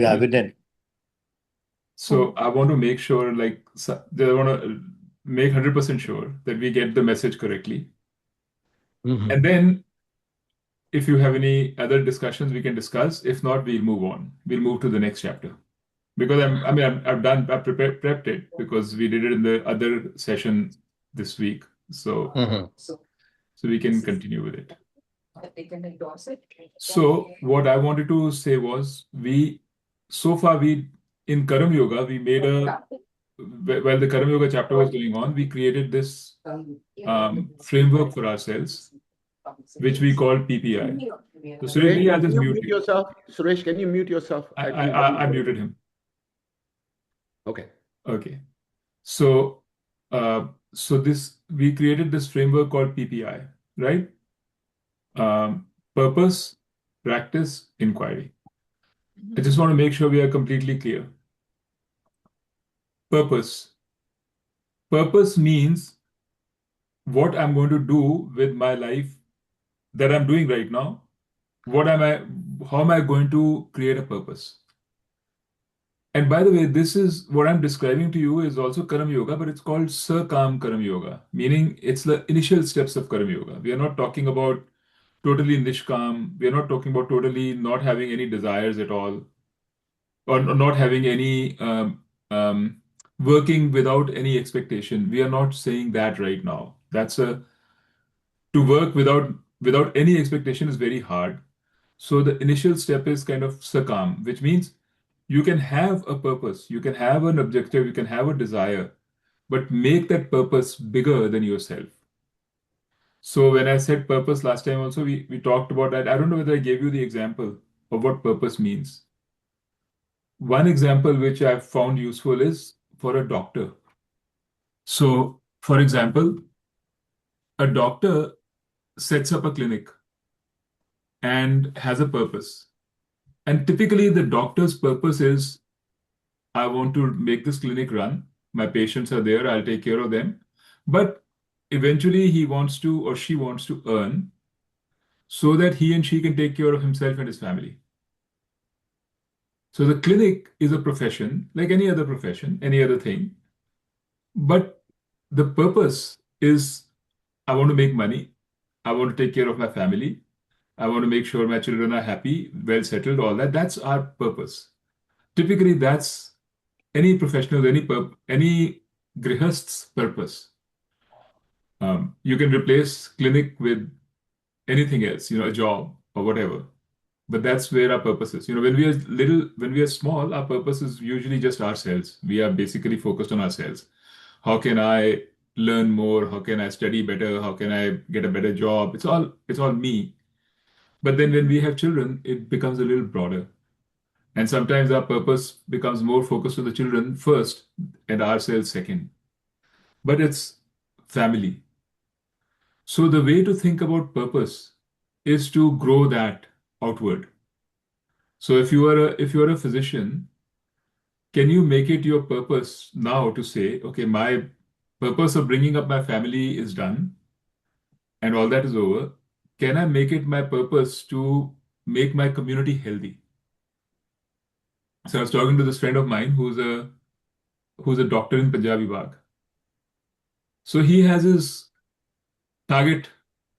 Yeah, we did. So I want to make sure, I want to make 100% sure that we get the message correctly. Hmm. And then if you have any other discussions, we can discuss. If not, we'll move on. We'll move to the next chapter. Because I've prepped it because we did it in the other session this week. Hmm. So we can continue with it. So what I wanted to say was so far in Karam Yoga, we made while the Karam Yoga chapter was going on, we created this framework for ourselves, which we call PPI. So Suresh, Surely I'll can just you mute mute you. yourself? Suresh, can you mute yourself? I, I I, think I I Ravi. muted him. Okay. Okay. So, this we created this framework called PPI, right? Purpose, practice, inquiry. I just want to make sure we are completely clear. Purpose. Purpose means what I'm going to do with my life that I'm doing right now. What am I, how am I going to create a purpose? And by the way, this is what I'm describing to you is also Karam Yoga, but it's called Sakam Karam Yoga, meaning it's the initial steps of Karam Yoga. We are not talking about totally Nishkam. We are not talking about totally not having any desires at all, or not having any working without any expectation. We are not saying that right now. To work without any expectation is very hard. So the initial step is kind of Sakam, which means you can have a purpose, you can have an objective, you can have a desire, but make that purpose bigger than yourself. So when I said purpose last time also, we talked about that. I don't know whether I gave you the example of what purpose means. One example which I've found useful is for a doctor. So, for example, a doctor sets up a clinic and has a purpose. And typically, the doctor's purpose is I want to make this clinic run. My patients are there, I'll take care of them. But eventually, he wants to or she wants to earn so that he and she can take care of himself and his family. So the clinic is a profession, like any other profession, any other thing. But the purpose is I want to make money. I want to take care of my family. I want to make sure my children are happy, well settled, all that. That's our purpose. Typically, that's any professional, any grihast's purpose. You can replace clinic with anything else, a job or whatever. But that's where our purpose is. When we are small, our purpose is usually just ourselves. We are basically focused on ourselves. How can I learn more? How can I study better? How can I get a better job? It's all me. But then when we have children, it becomes a little broader. And sometimes our purpose becomes more focused on the children first and ourselves second. But it's family. So the way to think about purpose is to grow that outward. So if you are a physician, can you make it your purpose now to say, okay, my purpose of bringing up my family is done and all that is over. Can I make it my purpose to make my community healthy? So I was talking to this friend of mine who's a doctor in Punjabi Bagh. So he has his target,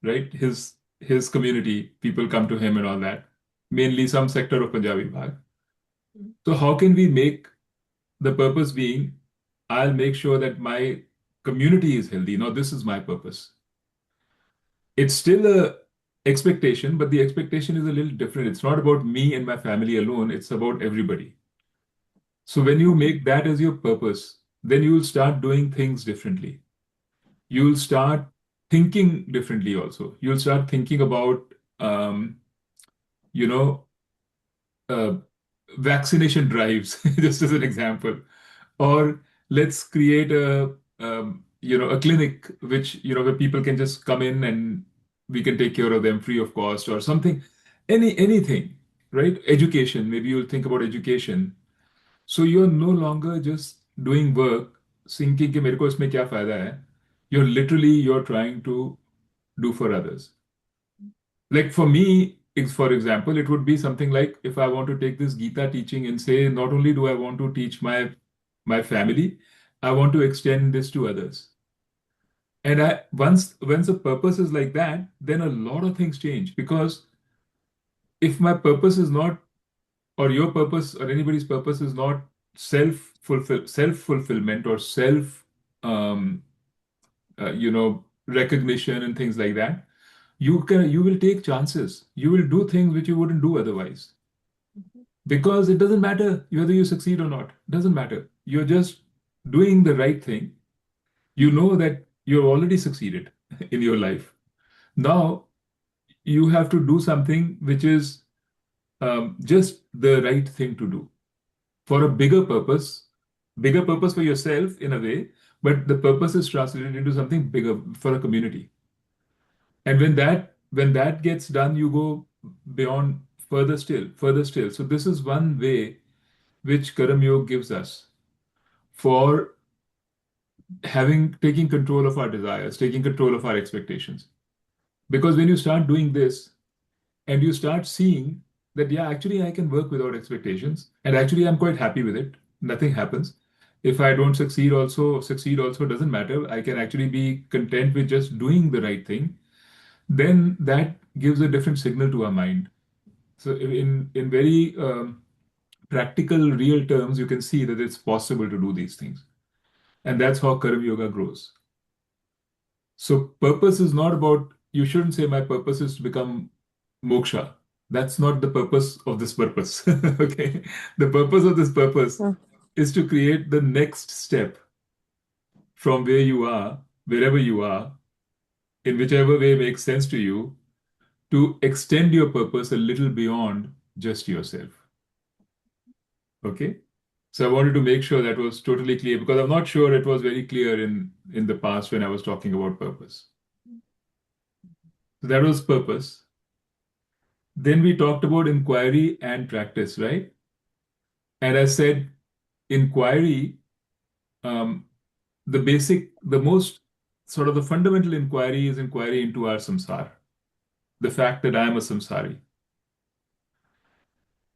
right? His community, people come to him and all that. Mainly some sector of Punjabi Bagh. So how can we make the purpose being, I'll make sure that my community is healthy. Now, this is my purpose. It's still a expectation, but the expectation is a little different. It's not about me and my family alone, it's about everybody. So when you make that as your purpose, then you'll start doing things differently. You'll start thinking differently also. You'll start thinking about, um, you know, uh, vaccination drives, just as an example. Or let's create a clinic which, where people can just come in and we can take care of them free of cost or something, anything, right? Education, maybe you'll think about education. So you're no longer just doing work thinking कि मेरे को इसमें क्या फायदा है. You're trying to do for others. Like for me, for example, it would be something like if I want to take this Gita teaching and say, not only do I want to teach my family, I want to extend this to others. And once the purpose is like that, then a lot of things change because if my purpose is not, or your purpose, or anybody's purpose is not self fulfillment or self um, recognition and things like that, you will take chances. You will do things which you wouldn't do otherwise. Because it doesn't matter whether you succeed or not. It doesn't matter. You're just doing the right thing. You know that you've already succeeded in your life. Now you have to do something which is just the right thing to do for a bigger purpose for yourself in a way, but the purpose is translated into something bigger for a community. And when that gets done, you go beyond, further still. So this is one way which Karam Yoga gives us for taking control of our desires, taking control of our expectations. Because when you start doing this and you start seeing that, yeah, actually I can work without expectations, and actually I'm quite happy with it. Nothing happens. If I don't succeed also doesn't matter. I can actually be content with just doing the right thing. Then that gives a different signal to our mind. So in very practical, real terms, you can see that it's possible to do these things. And that's how Karma Yoga grows. So purpose is not about, you shouldn't say my purpose is to become moksha. That's not the purpose of this purpose. Okay. The purpose of this purpose is to create the next step from where you are, wherever you are, in whichever way makes sense to you, to extend your purpose a little beyond just yourself. Okay. So I wanted to make sure that was totally clear because I'm not sure it was very clear in the past when I was talking about purpose. So that was purpose. Then we talked about inquiry and practice, right? And I said inquiry, um, the most sort of the fundamental inquiry is inquiry into our samsara, the fact that I am a samsari.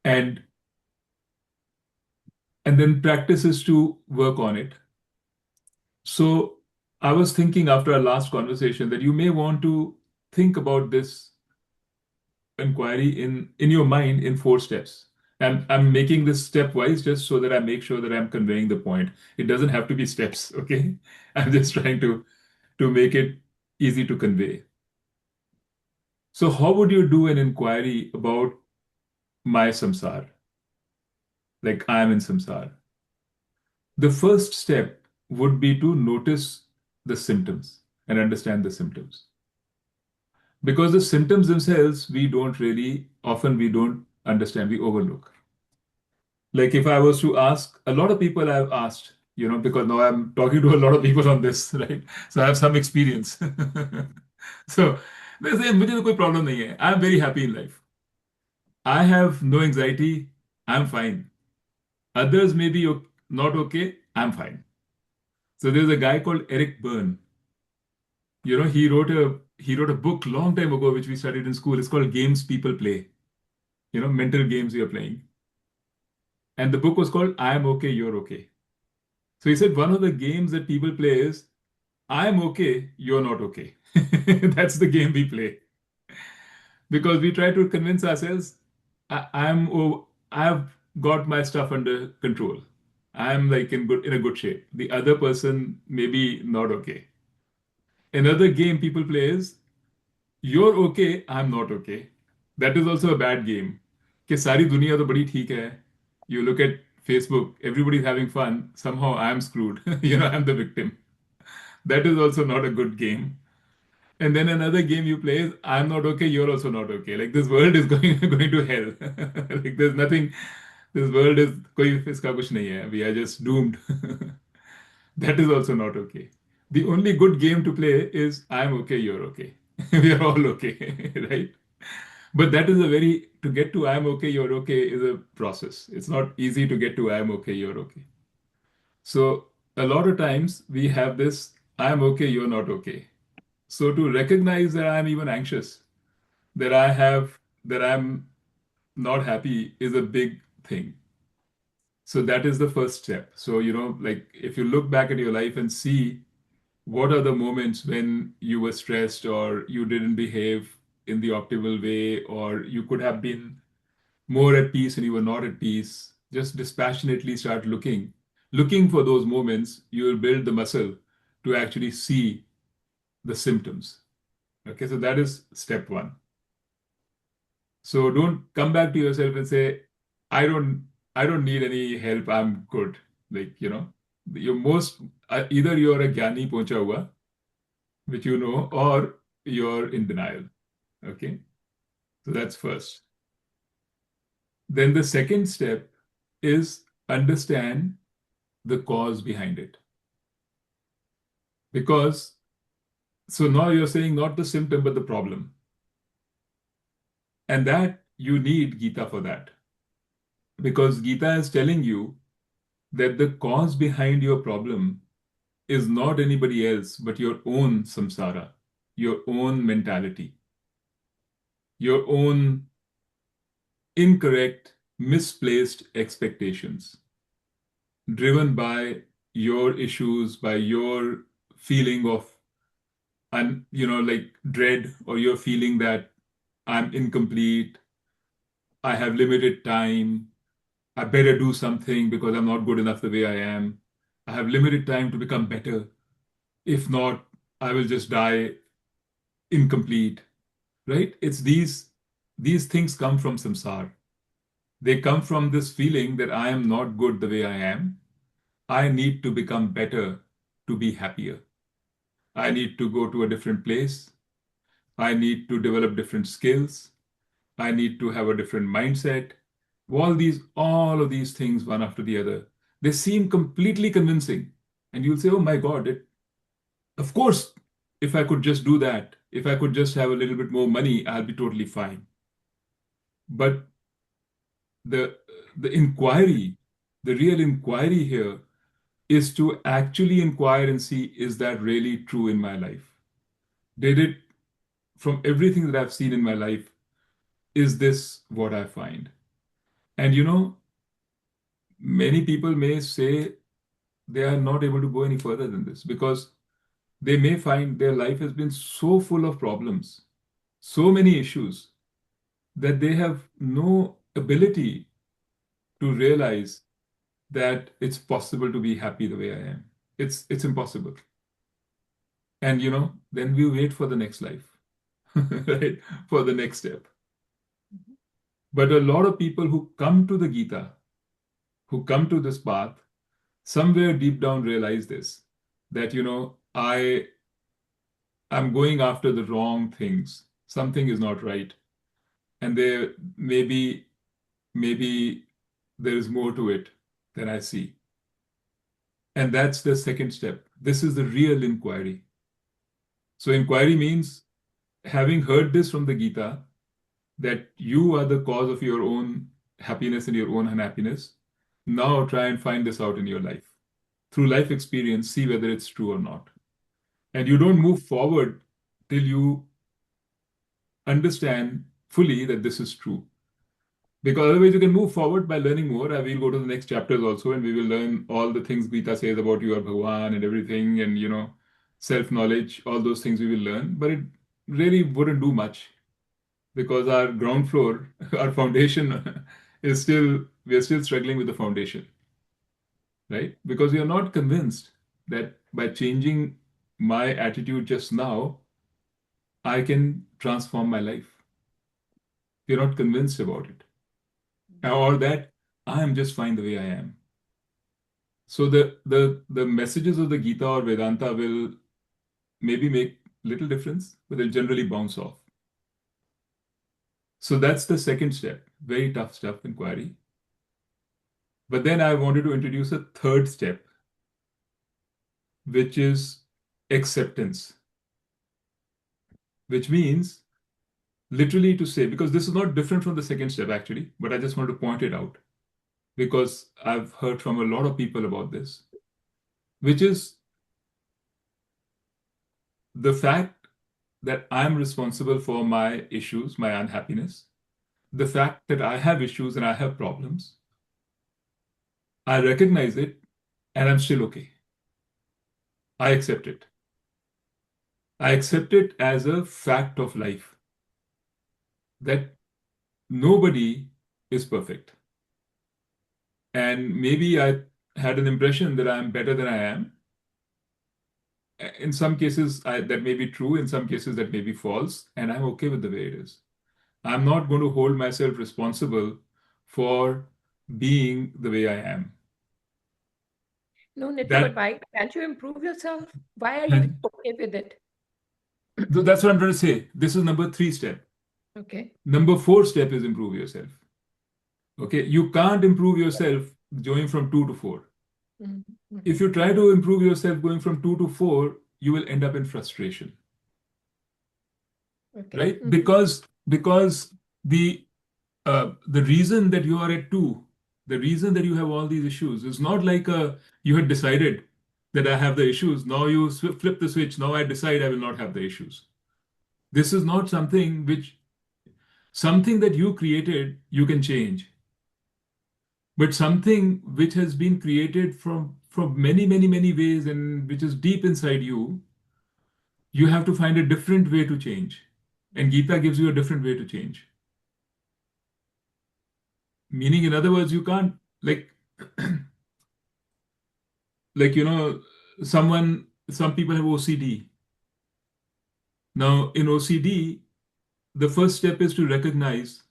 And and then practice is to work on it. So I was thinking after our last conversation that you may want to think about this inquiry in your mind in 4 steps. I'm making this stepwise just so that I make sure that I'm conveying the point. It doesn't have to be steps, okay? I'm just trying to make it easy to convey. So how would you do an inquiry about my samsar? Like I am in samsar. The first step would be to notice the symptoms and understand the symptoms. Because the symptoms themselves, we don't understand, we overlook. Like if I was to ask, a lot of people I've asked, because now I'm talking to a lot of people on this, right? So I have some experience. So they say, मुझे तो कोई problem नहीं है. I'm very happy in life. I have no anxiety. I'm fine. Others may be not okay. I'm fine. So there's a guy called Eric Byrne. He wrote a book long time ago, which we studied in school. It's called Games People Play. Mental games you're playing. And the book was called I Am Okay, You're Okay. So he said one of the games that people play is I'm okay, you're not okay. That's the game we play. Because we try to convince ourselves I've got my stuff under control. I'm like in a good shape. The other person maybe not okay. Another game people play is you're okay, I'm not okay. That is also a bad game. कि सारी दुनिया तो बड़ी ठीक है. You look at Facebook, everybody's having fun. Somehow I'm screwed. I'm the victim. That is also not a good game. And then another game you play is I'm not okay, you're also not okay. Like this world is going going to hell. Like there's nothing. This world is कोई इसका कुछ नहीं है. We are just doomed. That is also not okay. The only good game to play is I'm okay, you're okay. We are all okay, right? But that is to get to I'm okay, you're okay is a process. It's not easy to get to I'm okay, you're okay. So a lot of times we have this I'm okay, you're not okay. So to recognize that I'm even anxious, that I have that I'm not happy is a big thing. So that is the first step. So, like if you look back at your life and see what are the moments when you were stressed or you didn't behave in the optimal way, or you could have been more at peace and you were not at peace, just dispassionately start looking for those moments. You will build the muscle to actually see the symptoms. Okay, so that is step one. So don't come back to yourself and say, I don't I don't need any help, I'm good. Like, you're most either you're a jnani pocha hua, which you know, or you're in denial. Okay, so that's first. Then the second step is understand the cause behind it. Because so now you're saying not the symptom, but the problem. And that you need Gita for that. Because Gita is telling you that the cause behind your problem is not anybody else but your own samsara, your own mentality, your own incorrect, misplaced expectations, driven by your issues, by your feeling of, and like dread, or your feeling that I'm incomplete, I have limited time, I better do something because I'm not good enough the way I am. I have limited time to become better. If not, I will just die incomplete, right? It's these things come from samsara. They come from this feeling that I am not good the way I am. I need to become better to be happier. I need to go to a different place. I need to develop different skills. I need to have a different mindset. All of these things, one after the other, they seem completely convincing. And you'll say, oh my God, of course, if I could just do that, if I could just have a little bit more money, I'll be totally fine. But the the inquiry, the real inquiry here is to actually inquire and see, is that really true in my life? Did it, from everything that I've seen in my life, is this what I find? And many people may say they are not able to go any further than this because they may find their life has been so full of problems, so many issues, that they have no ability to realize that it's possible to be happy the way I am. It's impossible. And then we wait for the next life, right? For the next step. But a lot of people who come to the Gita, who come to this path, somewhere deep down realize this, that I'm going after the wrong things. Something is not right. And there maybe there is more to it than I see. And that's the second step. This is the real inquiry. So inquiry means, having heard this from the Gita, that you are the cause of your own happiness and your own unhappiness, now try and find this out in your life. Through life experience, see whether it's true or not. And you don't move forward till you understand fully that this is true. Because otherwise you can move forward by learning more. I will go to the next chapters also, and we will learn all the things Gita says about your Bhagwan and everything, and self-knowledge, all those things we will learn. But it really wouldn't do much because our ground floor, our foundation we are still struggling with the foundation, right? Because we are not convinced that by changing my attitude just now, I can transform my life. We're not convinced about it. Or that I am just fine the way I am. So the messages of the Gita or Vedanta will maybe make little difference, but they'll generally bounce off. So that's the second step, very tough step, inquiry. But then I wanted to introduce a third step, which is acceptance, which means literally to say, because this is not different from the second step actually, but I just want to point it out because I've heard from a lot of people about this, which is the fact that I'm responsible for my issues, my unhappiness, the fact that I have issues and I have problems. I recognize it and I'm still okay. I accept it. I accept it as a fact of life that nobody is perfect. And maybe I had an impression that I'm better than I am. In some cases, that may be true. In some cases, that may be false. And I'm okay with the way it is. I'm not going to hold myself responsible for being the way I am. No, Nitin, but That why can't you improve yourself? Why are you and okay with it? that's what I'm trying to say. This is number 3 step. Okay. Number 4 step is improve yourself. Okay, you can't improve yourself going from 2 to 4. Mm-hmm. If you try to improve yourself going from 2 to 4, you will end up in frustration, Okay. right? Because the reason that you are at 2, the reason that you have all these issues is not like you had decided that I have the issues. Now you flip the switch. Now I decide I will not have the issues. This is not something that you created, you can change. But something which has been created from many, many, many ways and which is deep inside you, you have to find a different way to change. And Gita gives you a different way to change. Meaning, in other words, you can't like like some people have OCD. Now, in OCD, the first step is to recognize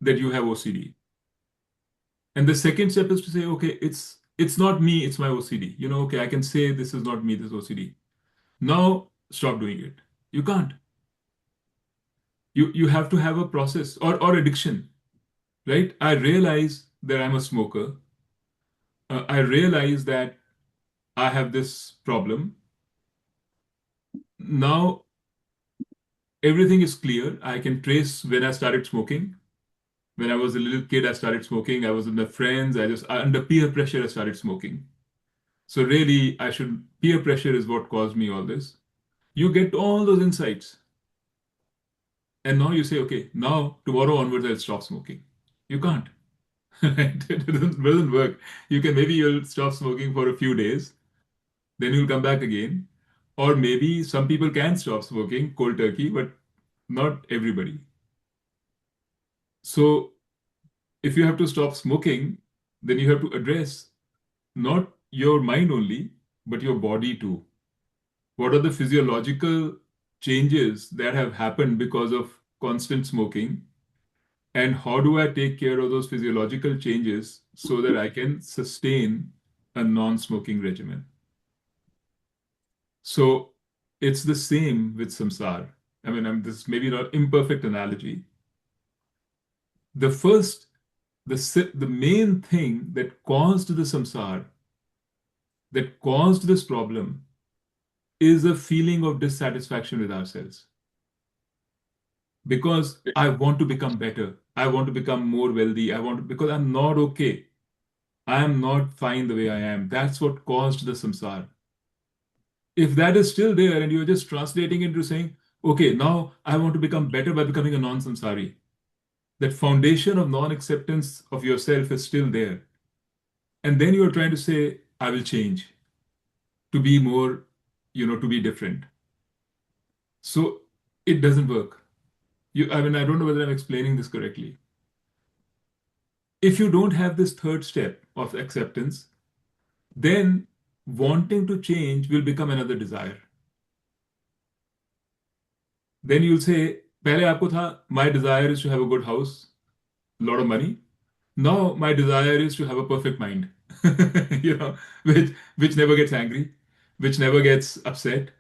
that you have OCD. And the second step is to say, okay, it's not me, it's my OCD. Okay, I can say this is not me, this is OCD. Now stop doing it. You can't. You have to have a process or addiction, right? I realize that I'm a smoker. I realize that I have this problem. Now everything is clear. I can trace when I started smoking. When I was a little kid, I started smoking. I was with my friends. Under peer pressure, I started smoking. So really, peer pressure is what caused me all this. You get all those insights. And now you say, okay, now tomorrow onwards, I'll stop smoking. You can't. It doesn't work. Maybe you'll stop smoking for a few days, then you'll come back again. Or maybe some people can stop smoking cold turkey, but not everybody. So if you have to stop smoking, then you have to address not your mind only, but your body too. What are the physiological changes that have happened because of constant smoking? And how do I take care of those physiological changes so that I can sustain a non-smoking regimen? So it's the same with samsara. I mean, this maybe not imperfect analogy. The first, the main thing that caused the samsara, that caused this problem, is a feeling of dissatisfaction with ourselves. Because I want to become better. I want to become more wealthy. Because I'm not okay. I am not fine the way I am. That's what caused the samsara. If that is still there and you're just translating into saying, okay, now I want to become better by becoming a non-samsari, that foundation of non-acceptance of yourself is still there. And then you're trying to say, I will change to be more, to be different. So it doesn't work. I mean, I don't know whether I'm explaining this correctly. If you don't have this third step of acceptance, then wanting to change will become another desire. Then you'll say, पहले आपको था, my desire is to have a good house, a lot of money. Now my desire is to have a perfect mind, you know, which never gets angry, which never gets upset.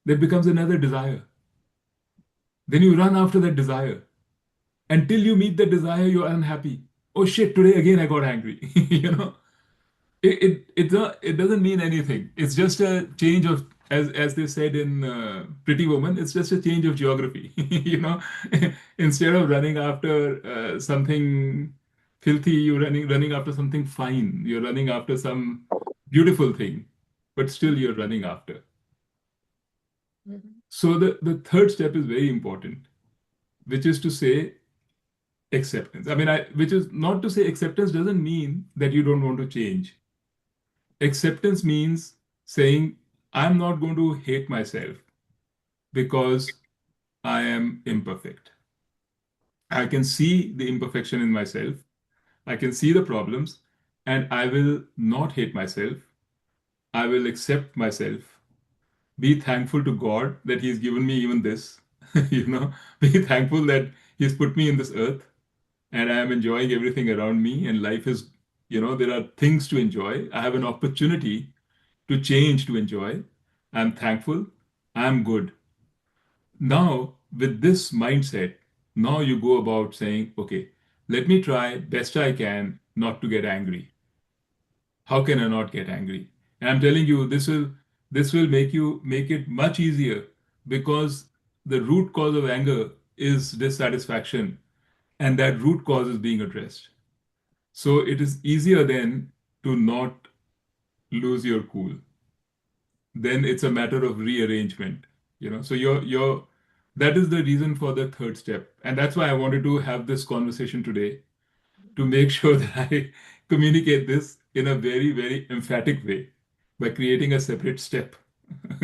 That becomes another desire. Then you run after that desire. Until you meet that desire, you're unhappy. Oh shit, today again I got angry. you know, it doesn't mean anything. It's just a change of, as they said in Pretty Woman, it's just a change of geography. Instead of running after something filthy, you're running after something fine. You're running after some beautiful thing, but still you're running after. Mhm. So the third step is very important, which is to say, acceptance. I mean, which is not to say acceptance doesn't mean that you don't want to change. Acceptance means saying, I'm not going to hate myself because I am imperfect. I can see the imperfection in myself. I can see the problems, and I will not hate myself. I will accept myself. Be thankful to God that He's given me even this. Be thankful that He's put me in this earth and I am enjoying everything around me, and life is, there are things to enjoy. I have an opportunity to change, to enjoy. I'm thankful. I'm good. Now, with this mindset, now you go about saying, okay, let me try best I can not to get angry. How can I not get angry? And I'm telling you, this will make it much easier, because the root cause of anger is dissatisfaction, and that root cause is being addressed. So it is easier then to not lose your cool. Then it's a matter of rearrangement. So your that is the reason for the third step. And that's why I wanted to have this conversation today, to make sure that I communicate this in a very, very emphatic way by creating a separate step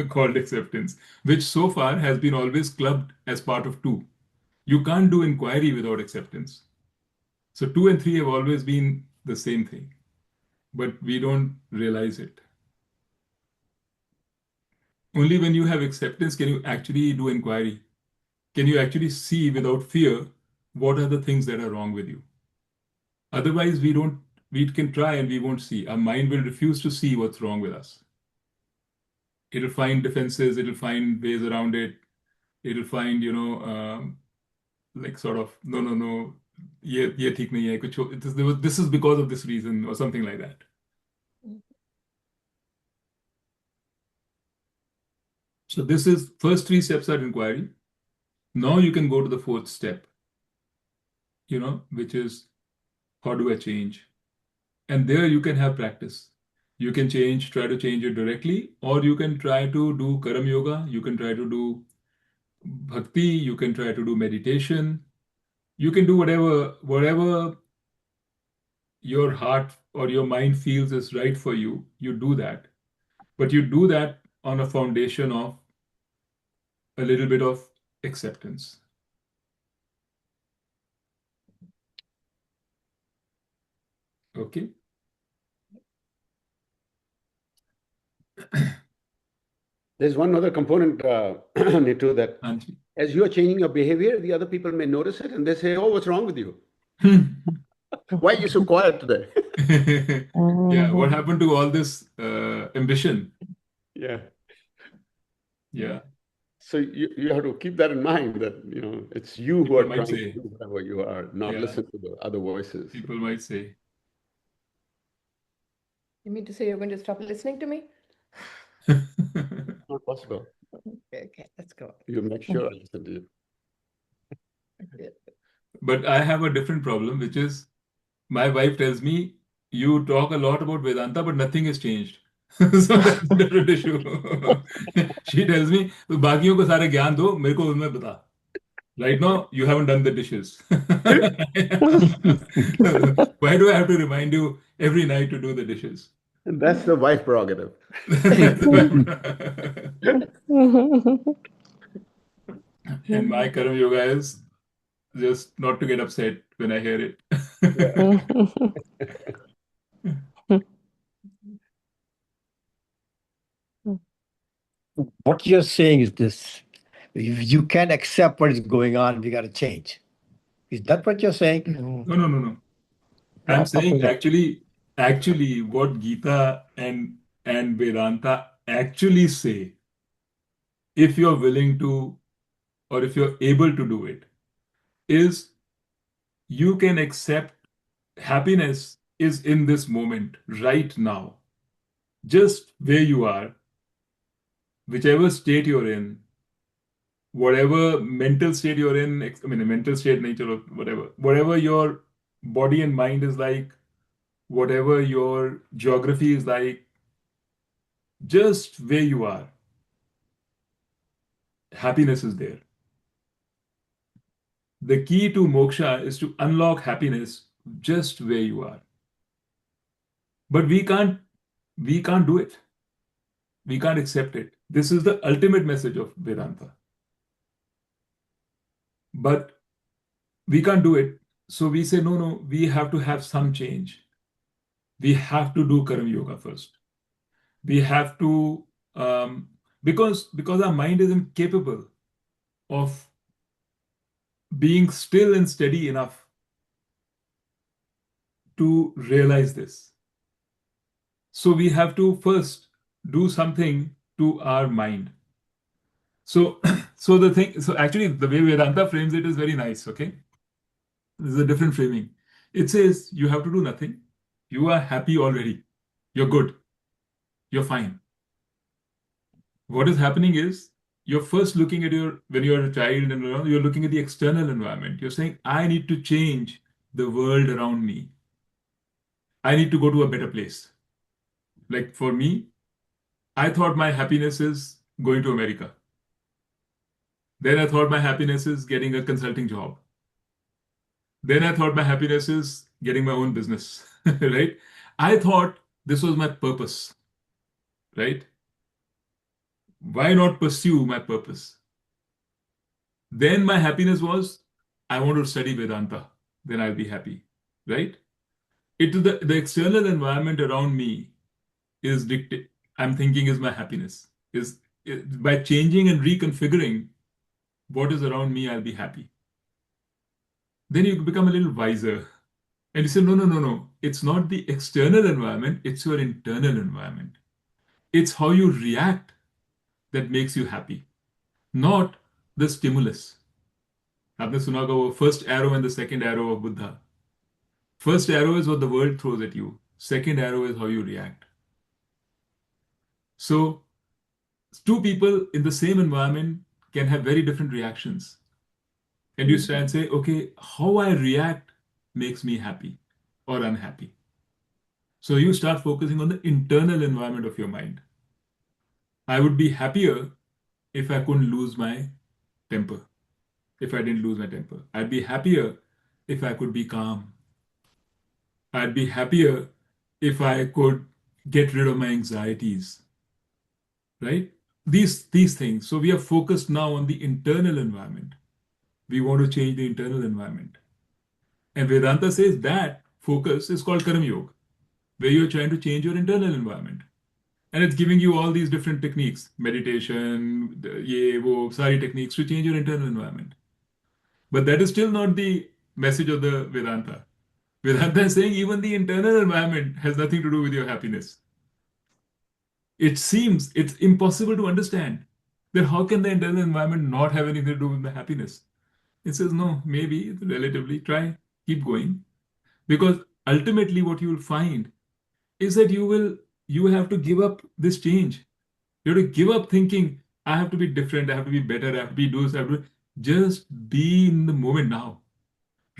called acceptance, which so far has been always clubbed as part of two. You can't do inquiry without acceptance. So two and three have always been the same thing, but we don't realize it. Only when you have acceptance can you actually do inquiry. Can you actually see without fear what are the things that are wrong with you? Otherwise, we can try and we won't see. Our mind will refuse to see what's wrong with us. It'll find defenses, it'll find ways around it. It'll find, like sort of, no, ये ठीक नहीं है, this is because of this reason or something like that. So this is first three steps are inquiry. Now you can go to the fourth step, which is, how do I change? And there you can have practice. You can try to change it directly, or you can try to do karam yoga, you can try to do bhakti, you can try to do meditation. You can do whatever your heart or your mind feels is right for you, you do that. But you do that on a foundation of a little bit of acceptance. Okay? There's one other component, Nitu, that Anji. as you are changing your behavior, the other people may notice it and they say, "Oh, what's wrong with you? Why are you so quiet today?" Yeah, what happened to all this ambition? Yeah. Yeah, So you have to keep that in mind, that it's you who people are might trying to say, do whatever you are, not yeah, listen to the other voices. people might say. You mean to say you're going to stop listening to me? It's not possible. Okay, let's go. You make sure I listen to you. Okay. But I have a different problem, which is my wife tells me, you talk a lot about Vedanta, but nothing has changed. So that's a different issue. She tells me, तो बाकियों को सारे ज्ञान दो, मेरे को उनमें बता. Right now, you haven't done the dishes. Why do I have to remind you every night to do the dishes? And that's the wife prerogative. And my Karam Yoga is just not to get upset when I hear it. What you're saying is this: if you can't accept what is going on, we got to change. Is that what you're saying? No. I'm saying actually what Gita and Vedanta actually say, if you're willing to, or if you're able to do it, is you can accept happiness is in this moment, right now, just where you are, whichever state you're in, whatever mental state you're in. I mean, a mental state, nature, or whatever your body and mind is like, whatever your geography is like, just where you are, happiness is there. The key to moksha is to unlock happiness just where you are. But we can't do it. We can't accept it. This is the ultimate message of Vedanta. But we can't do it. So we say, no, no, we have to have some change. We have to do Karma Yoga first. We have to, because our mind is incapable of being still and steady enough to realize this. So we have to first do something to our mind. So, so actually, the way Vedanta frames it is very nice. Okay, this is a different framing. It says you have to do nothing. You are happy already. You're good. You're fine. What is happening is you're first looking at when you're a child and you're looking at the external environment. You're saying, I need to change the world around me. I need to go to a better place. Like for me, I thought my happiness is going to America. Then I thought my happiness is getting a consulting job. Then I thought my happiness is getting my own business, right? I thought this was my purpose, right? Why not pursue my purpose? Then my happiness was, I want to study Vedanta. Then I'll be happy, right? It is the external environment around me is dictate. I'm thinking is my happiness. By changing and reconfiguring what is around me, I'll be happy. Then you become a little wiser. And you say, no, no, no, no. It's not the external environment, it's your internal environment. It's how you react that makes you happy, not the stimulus. आपने सुना होगा वो first arrow and the second arrow of Buddha. First arrow is what the world throws at you. Second arrow is how you react. So, two people in the same environment can have very different reactions. And you try and say, okay, how I react makes me happy or unhappy. So you start focusing on the internal environment of your mind. I would be happier if I couldn't lose my temper, if I didn't lose my temper. I'd be happier if I could be calm. I'd be happier if I could get rid of my anxieties, right? These things. So we are focused now on the internal environment. We want to change the internal environment. And Vedanta says that focus is called Karma Yoga, where you're trying to change your internal environment. And it's giving you all these different techniques, meditation, sari techniques to change your internal environment. But that is still not the message of the Vedanta. Vedanta is saying even the internal environment has nothing to do with your happiness. It seems it's impossible to understand that how can the internal environment not have anything to do with my happiness? It says, no, maybe relatively try, keep going. Because ultimately what you will find is that you have to give up this change. You have to give up thinking, I have to be different, I have to be better, I have to be this, I have to just be in the moment now.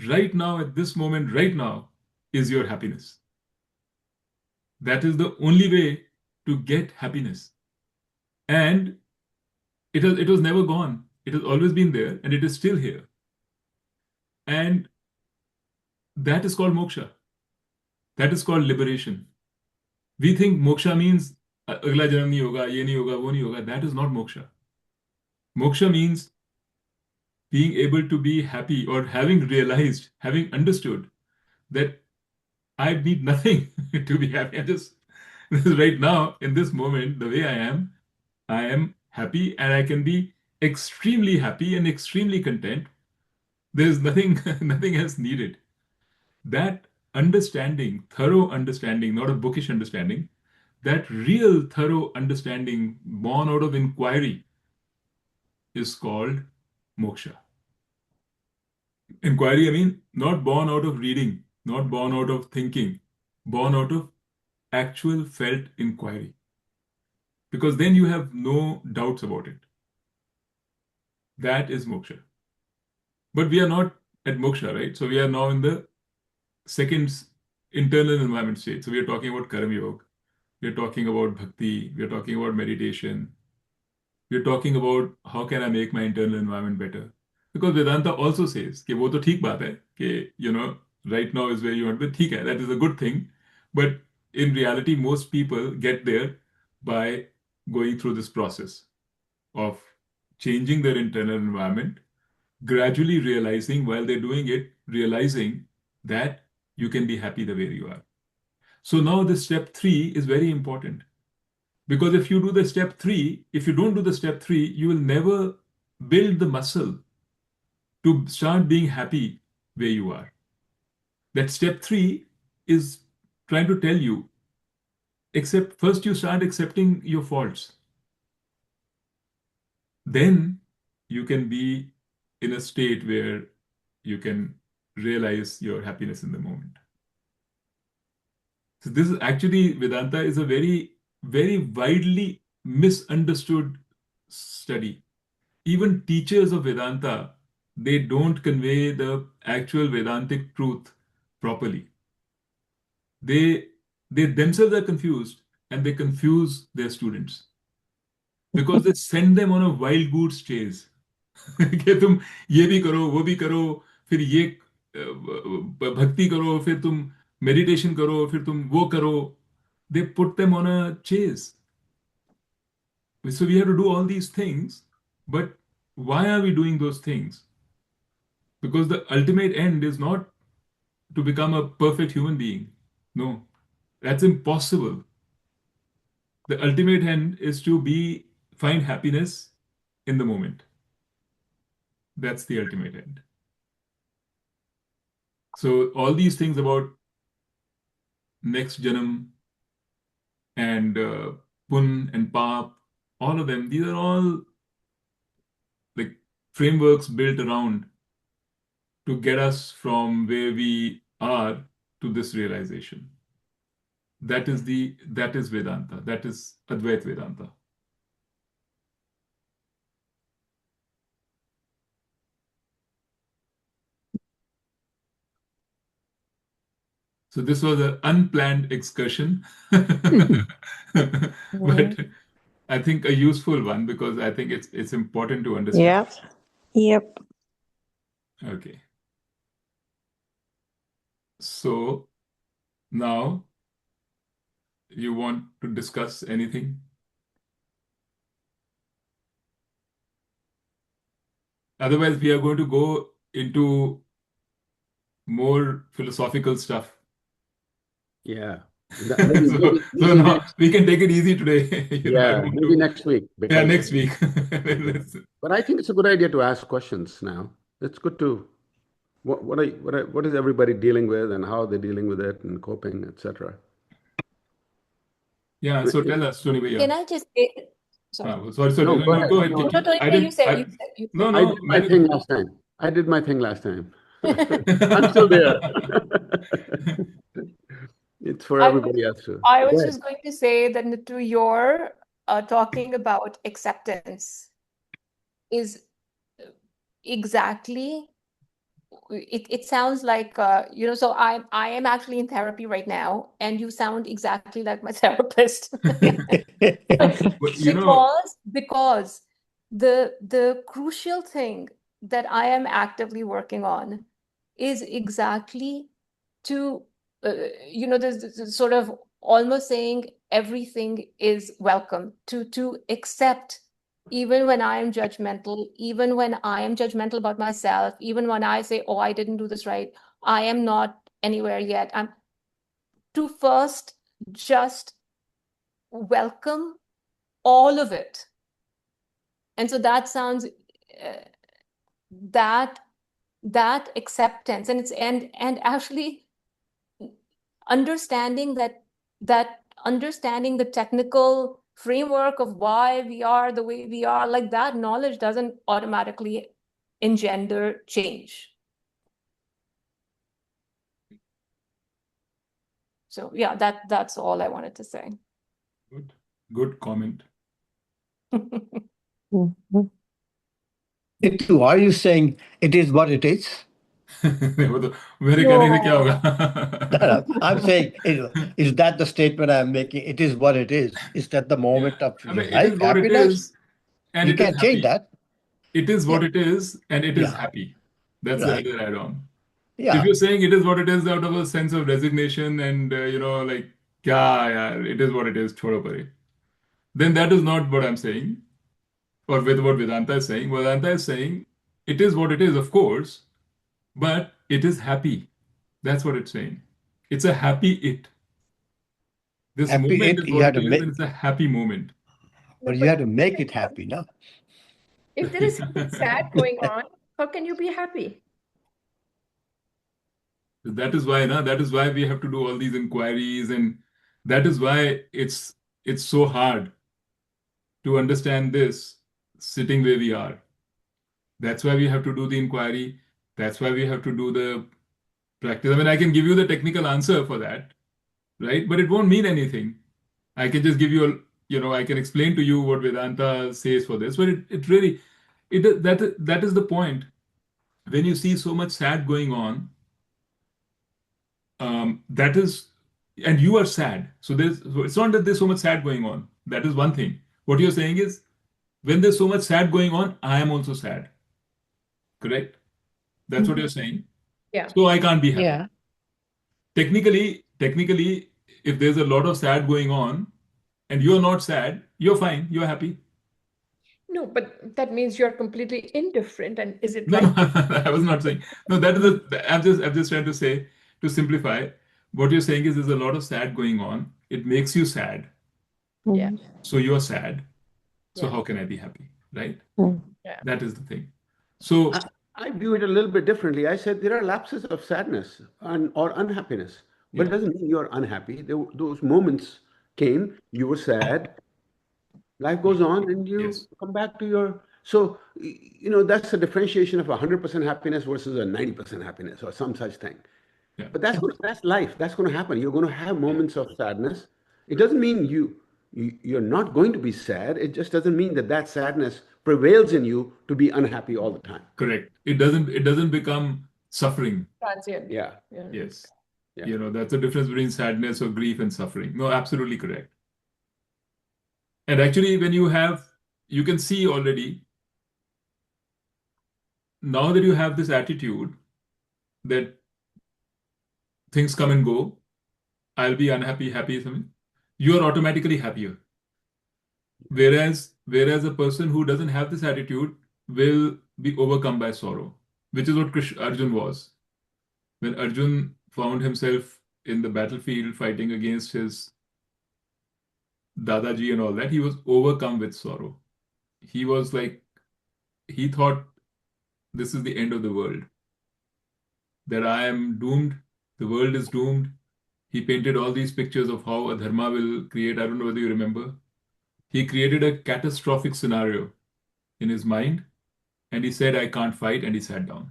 Right now, at this moment, right now, is your happiness. That is the only way to get happiness. And it was never gone. It has always been there, and it is still here. And that is called moksha. That is called liberation. We think moksha means अगला जन्म नहीं होगा, ये नहीं होगा, वो नहीं होगा. That is not moksha. Moksha means being able to be happy or having realized, having understood that I need nothing to be happy. Right now, in this moment, the way I am happy and I can be extremely happy and extremely content. There's nothing, nothing else needed. That understanding, thorough understanding, not a bookish understanding, that real thorough understanding born out of inquiry is called moksha. Inquiry, I mean, not born out of reading, not born out of thinking, born out of actual felt inquiry. Because then you have no doubts about it. That is moksha. But we are not at moksha, right? So we are now in the second internal environment state. So we are talking about Karma Yoga. We are talking about bhakti. We are talking about meditation. We are talking about how can I make my internal environment better. because Vedanta also says कि वो तो ठीक बात है कि right now is where you want to be. ठीक है, that is a good thing, but in reality most people get there by going through this process of changing their internal environment, gradually realizing while they're doing it, realizing that you can be happy the way you are. So now the step 3 is very important. Because if you do the step 3, if you don't do the step 3, you will never build the muscle to start being happy where you are. That step 3 is trying to tell you, except first you start accepting your faults. Then you can be in a state where you can realize your happiness in the moment. So this is actually, Vedanta is a very, very widely misunderstood study. Even teachers of Vedanta, they don't convey the actual Vedantic truth properly. They themselves are confused and they confuse their students because they send them on a wild goose chase. कि तुम ये भी करो, वो भी करो, फिर ये भक्ति करो, फिर तुम मेडिटेशन करो, फिर तुम वो करो. They put them on a chase. So we have to do all these things, but why are we doing those things? Because the ultimate end is not to become a perfect human being. No, that's impossible. The ultimate end is to find happiness in the moment. That's the ultimate end. So all these things about next janam and pun and pap, all of them, these are all like frameworks built around to get us from where we are to this realization. That is Vedanta. That is Advait Vedanta. So this was an unplanned excursion, but I think a useful one because I think it's important to understand. Yep. Okay. So now you want to discuss anything? Otherwise, we are going to go into more philosophical stuff. Yeah. So now we can take it easy today. Maybe next week. Yeah, next week. But I think it's a good idea to ask questions now. It's good to what is everybody dealing with and how they're dealing with it and coping, etc. Yeah, so tell us, Tony Bhaiya. Can I just say, sorry. Sorry. No, go ahead. Go ahead. No, Tony, you said. No, I did my thing last time. I'm still there. It's for everybody else too. I was just going to say that to your talking about acceptance is exactly, it sounds like, so I am actually in therapy right now, and you sound exactly like my therapist. Because the crucial thing that I am actively working on is exactly to there's sort of almost saying everything is welcome, to accept even when I am judgmental, even when I am judgmental about myself, even when I say, oh, I didn't do this right, I am not anywhere yet. I'm to first just welcome all of it. And so that sounds that acceptance, and it's and actually understanding that understanding the technical framework of why we are the way we are, like that knowledge doesn't automatically engender change. So yeah, that's all I wanted to say. Good comment. Are you saying it is what it is? मेरे कहने से क्या होगा? I'm saying, is that the statement I'm making? It is what it is. Is that the moment of your life, it is what happiness? it is, and You it is can't change happy. that. it is what it is, and it is Yeah. happy. That's Right. the other add-on. Yeah. If you're saying it is what it is out of a sense of resignation and like, yeah, it is what it is, छोड़ो परे, then that is not what I'm saying, or with what Vedanta is saying. Vedanta is saying it is what it is, of course, but it is happy. That's what it's saying. It's a happy it. This Happy moment it, is you what have it to is, make, and it's a happy moment. No, but you but have to make it happy, no? if there is something sad going on, how can you be happy? That is why, that is why we have to do all these inquiries, and that is why it's so hard to understand this sitting where we are. That's why we have to do the inquiry. That's why we have to do the practice. I mean, I can give you the technical answer for that, right? But it won't mean anything. I can just give you I can explain to you what Vedanta says for this, but it really, that is the point. When you see so much sad going on, that is, and you are sad. So it's not that there's so much sad going on. That is one thing. What you're saying is, when there's so much sad going on, I am also sad. Correct? That's what you're saying. Yeah. So I can't be happy. Yeah. Technically, if there's a lot of sad going on and you're not sad, you're fine, you're happy. No, but that means you're completely indifferent. And is it No, right? no, I was not saying. No, that is I'm just trying to say, to simplify, what you're saying is there's a lot of sad going on. It makes you sad. Yeah. So you're sad. So Yeah. how can I be happy? Right? Yeah. That is the thing. So I view it a little bit differently. I said there are lapses of sadness or unhappiness, but Yeah. it doesn't mean you're unhappy. Those moments came, you were sad, life goes on, and you Yes. come back to your. So, that's the differentiation of 100% happiness versus a 90% happiness or some such thing. Yeah. But that's life. That's going to happen. You're going to have moments of sadness. It doesn't mean you're not going to be sad. It just doesn't mean that sadness prevails in you to be unhappy all the time. Correct. It doesn't become suffering. Transient. Yeah. Yeah. Yes. Yeah. That's the difference between sadness or grief and suffering. No, absolutely correct. And actually, when you can see already, now that you have this attitude that things come and go, I'll be unhappy, happy, something, you are automatically happier. Whereas a person who doesn't have this attitude will be overcome by sorrow, which is what Arjun was. When Arjun found himself in the battlefield fighting against his Dadaji and all that, he was overcome with sorrow. He was like, he thought this is the end of the world, that I am doomed, the world is doomed. He painted all these pictures of how Adharma will create. I don't know whether you remember. He created a catastrophic scenario in his mind, and he said, I can't fight, and he sat down.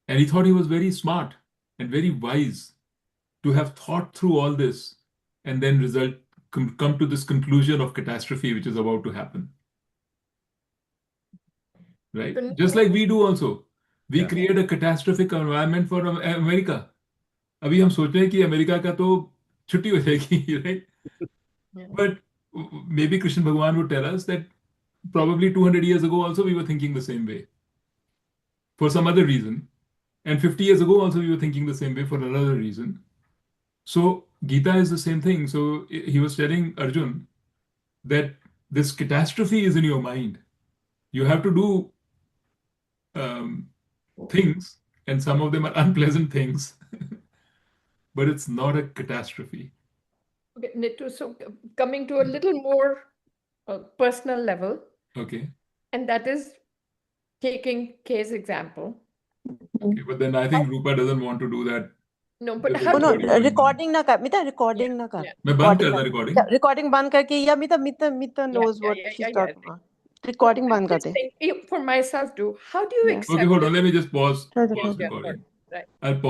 And he thought he was very smart and very wise to have thought through all this and then come to this conclusion of catastrophe which is about to happen. Right? Just like we do also. We create a catastrophic environment for America. अभी हम सोच रहे हैं कि America का तो छुट्टी हो जाएगी, right? But maybe Krishna Bhagwan would tell us that probably 200 years ago also we were thinking the same way for some other reason. And 50 years ago also we were thinking the same way for another reason. So Gita is the same thing. So he was telling Arjun that this catastrophe is in your mind. You have to do things, and some of them are unpleasant things, but it's not a catastrophe. Okay, Nitu, so coming to a little more personal level, Okay. and that is taking K's example. Okay, but then I think Rupa doesn't want to do that. No, but There's a how do recording you? going on. Recording ना कर मिता recording ना कर मैं बंद कर दूं recording? recording बंद करके या मिता knows what she's talking about recording I'm बंद कर just they saying, for myself too, how do you Yeah. accept Okay, hold it? on. Let me just pause Right. recording. Right. I'll pause.